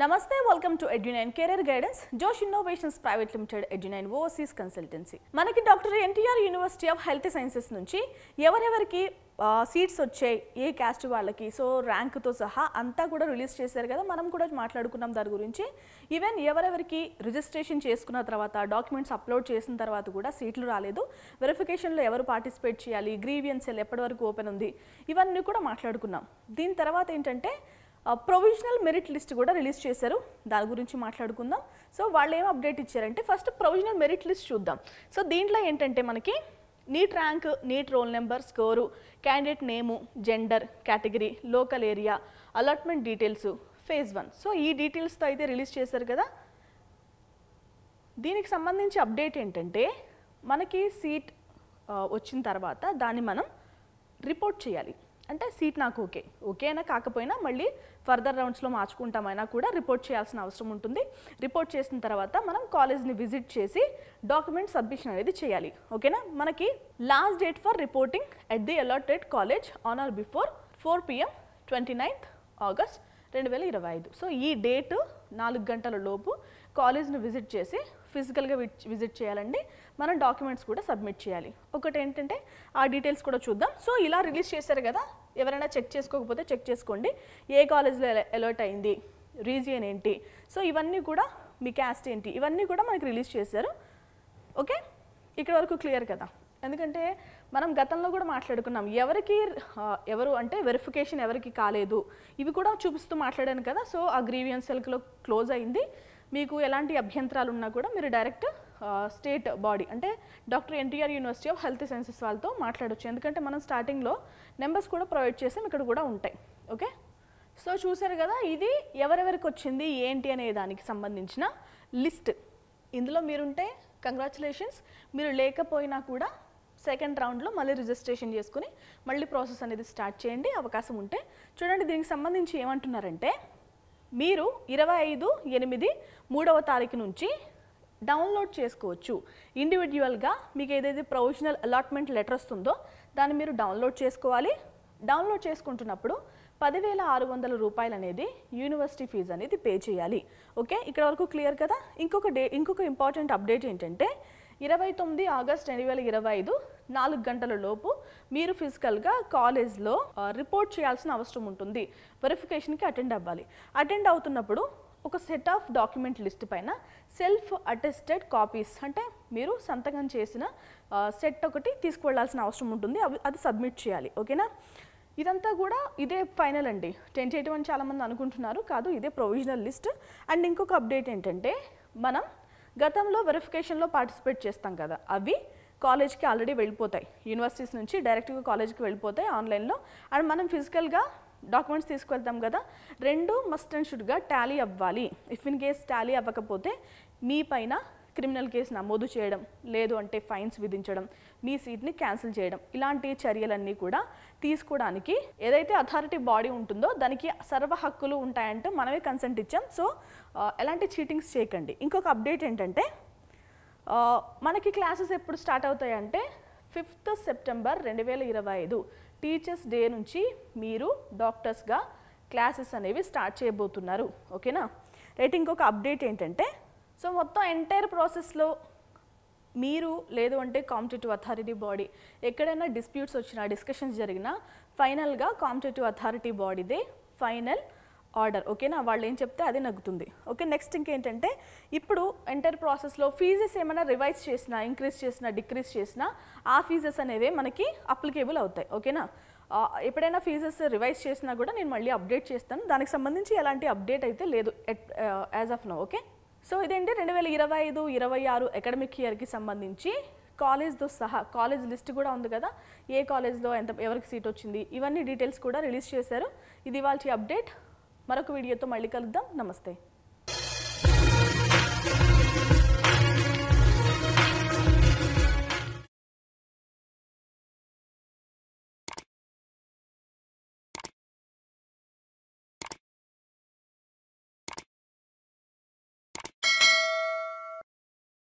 Namaste, welcome to Edu9 Career Guidance, Josh Innovations Private Limited, Edu9 Overseas Consultancy. మనకి doctor NTR university of health sciences నుంచి ఎవరెవరికి seats వచ్చాయి, ఏ caste వాళ్ళకి, so ర్యాంక్తో సహా అంతా కూడా రిలీజ్ చేశారు కదా. మనం కూడా మాట్లాడుకున్నాం దాని గురించి. ఈవెన్ ఎవరెవరికి రిజిస్ట్రేషన్ చేసుకున్న తర్వాత డాక్యుమెంట్స్ అప్లోడ్ చేసిన తర్వాత కూడా సీట్లు రాలేదు, వెరిఫికేషన్లో ఎవరు పార్టిసిపేట్ చేయాలి, గ్రీవియన్స్ సెల్ ఎప్పటి వరకు ఓపెన్ ఉంది, ఇవన్నీ కూడా మాట్లాడుకున్నాం. దీని తర్వాత ఏంటంటే ప్రొవిజనల్ మెరిట్ లిస్ట్ కూడా రిలీజ్ చేశారు, దాని గురించి మాట్లాడుకుందాం. సో వాళ్ళు ఏం అప్డేట్ ఇచ్చారంటే ఫస్ట్ ప్రొవిజనల్ మెరిట్ లిస్ట్ చూద్దాం. సో దీంట్లో ఏంటంటే మనకి NEET rank, NEET roll number, score, candidate name, gender, category, local area, allotment details, phase 1. So ఈ డీటెయిల్స్తో అయితే రిలీజ్ చేశారు కదా. దీనికి సంబంధించి అప్డేట్ ఏంటంటే మనకి సీట్ వచ్చిన తర్వాత దాన్ని మనం రిపోర్ట్ చేయాలి. అంటే సీట్ నాకు ఓకే అయినా కాకపోయినా మళ్ళీ ఫర్దర్ రౌండ్స్లో మార్చుకుంటామైనా కూడా రిపోర్ట్ చేయాల్సిన అవసరం ఉంటుంది. రిపోర్ట్ చేసిన తర్వాత మనం కాలేజ్ని విజిట్ చేసి డాక్యుమెంట్ సబ్మిషన్ అనేది చేయాలి. ఓకేనా. మనకి last date for reporting at the allotted college on are before 4 PM 29th August 2025. So ఈ డేట్ 4 గంటల లోపు కాలేజ్ని విజిట్ చేసి ఫిజికల్గా విజిట్ చేయాలండి. మనం డాక్యుమెంట్స్ కూడా సబ్మిట్ చేయాలి. ఒకటి ఏంటంటే ఆ డీటెయిల్స్ కూడా చూద్దాం. సో ఇలా రిలీజ్ చేశారు కదా, ఎవరైనా చెక్ చేసుకోకపోతే చెక్ చేసుకోండి. ఏ కాలేజ్లో అలాట్ అయింది, రీజియన్ ఏంటి, సో ఇవన్నీ కూడా మీ క్యాస్ట్ ఏంటి, ఇవన్నీ కూడా మనకి రిలీజ్ చేశారు. ఓకే, ఇక్కడ వరకు క్లియర్ కదా. ఎందుకంటే మనం గతంలో కూడా మాట్లాడుకున్నాం ఎవరు అంటే వెరిఫికేషన్ ఎవరికి కాలేదు, ఇవి కూడా చూపిస్తూ మాట్లాడాను కదా. సో ఆ గ్రీవియన్స్ సెల్క్లో క్లోజ్ అయింది. మీకు ఎలాంటి అభ్యంతరాలు ఉన్నా కూడా మీరు డైరెక్ట్ స్టేట్ బాడీ అంటే doctor NTR university of health sciences వాళ్ళతో మాట్లాడొచ్చు. ఎందుకంటే మనం స్టార్టింగ్లో నెంబర్స్ కూడా ప్రొవైడ్ చేసాం, ఇక్కడ కూడా ఉంటాయి. ఓకే, సో చూసారు కదా, ఇది ఎవరెవరికి వచ్చింది ఏంటి అనే దానికి సంబంధించిన లిస్ట్. ఇందులో మీరుంటే కంగ్రాచులేషన్స్, మీరు లేకపోయినా కూడా సెకండ్ రౌండ్లో మళ్ళీ రిజిస్ట్రేషన్ చేసుకుని మళ్ళీ ప్రాసెస్ అనేది స్టార్ట్ చేయండి అవకాశం ఉంటే. చూడండి, దీనికి సంబంధించి ఏమంటున్నారంటే మీరు 25/8 3వ తారీఖు నుంచి డౌన్లోడ్ చేసుకోవచ్చు. ఇండివిజువల్గా మీకు ఏదైతే ప్రొవిజనల్ అలాట్మెంట్ లెటర్ వస్తుందో దాన్ని మీరు డౌన్లోడ్ చేసుకోవాలి. డౌన్లోడ్ చేసుకుంటున్నప్పుడు 10,600 రూపాయలు అనేది యూనివర్సిటీ ఫీజు అనేది పే చేయాలి. ఓకే, ఇక్కడ వరకు క్లియర్ కదా. ఇంకొక ఇంపార్టెంట్ అప్డేట్ ఏంటంటే 29 ఆగస్ట్ 2025 4 గంటల లోపు మీరు ఫిజికల్గా కాలేజ్లో రిపోర్ట్ చేయాల్సిన అవసరం ఉంటుంది. వెరిఫికేషన్కి అటెండ్ అవ్వాలి. అటెండ్ అవుతున్నప్పుడు ఒక సెట్ ఆఫ్ డాక్యుమెంట్ లిస్ట్ పైన సెల్ఫ్ అటెస్టెడ్ కాపీస్ అంటే మీరు సంతకం చేసిన సెట్ ఒకటి తీసుకువెళ్లాల్సిన అవసరం ఉంటుంది. అది సబ్మిట్ చేయాలి. ఓకేనా. ఇదంతా కూడా ఇదే ఫైనల్ అండి. టెంటేటివ్ అని చాలామంది అనుకుంటున్నారు, కాదు, ఇదే ప్రొవిజనల్ లిస్ట్. అండ్ ఇంకొక అప్డేట్ ఏంటంటే మనం గతంలో వెరిఫికేషన్లో పార్టిసిపేట్ చేస్తాం కదా, అవి కాలేజ్కి ఆల్రెడీ వెళ్ళిపోతాయి. యూనివర్సిటీస్ నుంచి డైరెక్ట్గా కాలేజ్కి వెళ్ళిపోతాయి ఆన్లైన్లో. అండ్ మనం ఫిజికల్గా డాక్యుమెంట్స్ తీసుకువెళ్తాం కదా, రెండు మస్ట్ అండ్ షుడ్గా టాలీ అవ్వాలి. ఇఫ్ ఇన్ కేస్ టాలీ అవ్వకపోతే మీ పైన క్రిమినల్ కేసు నమోదు చేయడం, లేదు అంటే ఫైన్స్ విధించడం, మీ సీట్ని క్యాన్సిల్ చేయడం, ఇలాంటి చర్యలన్నీ కూడా తీసుకోవడానికి ఏదైతే అథారిటీ బాడీ ఉంటుందో దానికి సర్వ హక్కులు ఉంటాయంటే మనమే కన్సెంట్ ఇచ్చాం. సో ఎలాంటి చీటింగ్స్ చేయకండి. ఇంకొక అప్డేట్ ఏంటంటే మనకి క్లాసెస్ ఎప్పుడు స్టార్ట్ అవుతాయంటే 5th సెప్టెంబర్ 2025 టీచర్స్ డే నుంచి మీరు డాక్టర్స్గా క్లాసెస్ అనేవి స్టార్ట్ చేయబోతున్నారు. ఓకేనా. రైట్, ఇంకొక అప్డేట్ ఏంటంటే సో మొత్తం ఎంటైర్ ప్రాసెస్లో మీరు లేదు అంటే కాంపిటేటివ్ అథారిటీ బాడీ ఎక్కడైనా డిస్ప్యూట్స్ వచ్చినా, డిస్కషన్స్ జరిగినా ఫైనల్గా కాంపిటేటివ్ అథారిటీ బాడీదే ఫైనల్ ఆర్డర్. ఓకేనా, వాళ్ళు ఏం చెప్తే అది నగ్గుతుంది. ఓకే, నెక్స్ట్ ఇంకేంటంటే ఇప్పుడు ఎంటైర్ ప్రాసెస్లో ఫీజెస్ ఏమైనా రివైజ్ చేసినా, ఇంక్రీజ్ చేసినా, డిక్రీజ్ చేసినా ఆ ఫీజెస్ అనేవి మనకి అప్లికేబుల్ అవుతాయి. ఓకేనా. ఎప్పుడైనా ఫీజెస్ రివైజ్ చేసినా కూడా నేను మళ్ళీ అప్డేట్ చేస్తాను. దానికి సంబంధించి ఎలాంటి అప్డేట్ అయితే లేదు as of now. Okay, so ఇదేంటి 2025-26 అకాడమిక్ ఇయర్కి సంబంధించి కాలేజ్తో సహా కాలేజ్ లిస్ట్ కూడా ఉంది కదా, ఏ కాలేజ్లో ఎవరికి సీట్ వచ్చింది, ఇవన్నీ డీటెయిల్స్ కూడా రిలీజ్ చేశారు. ఇది వాళ్ళ అప్డేట్. మరొక వీడియోతో మళ్ళీ కలుద్దాం. నమస్తే.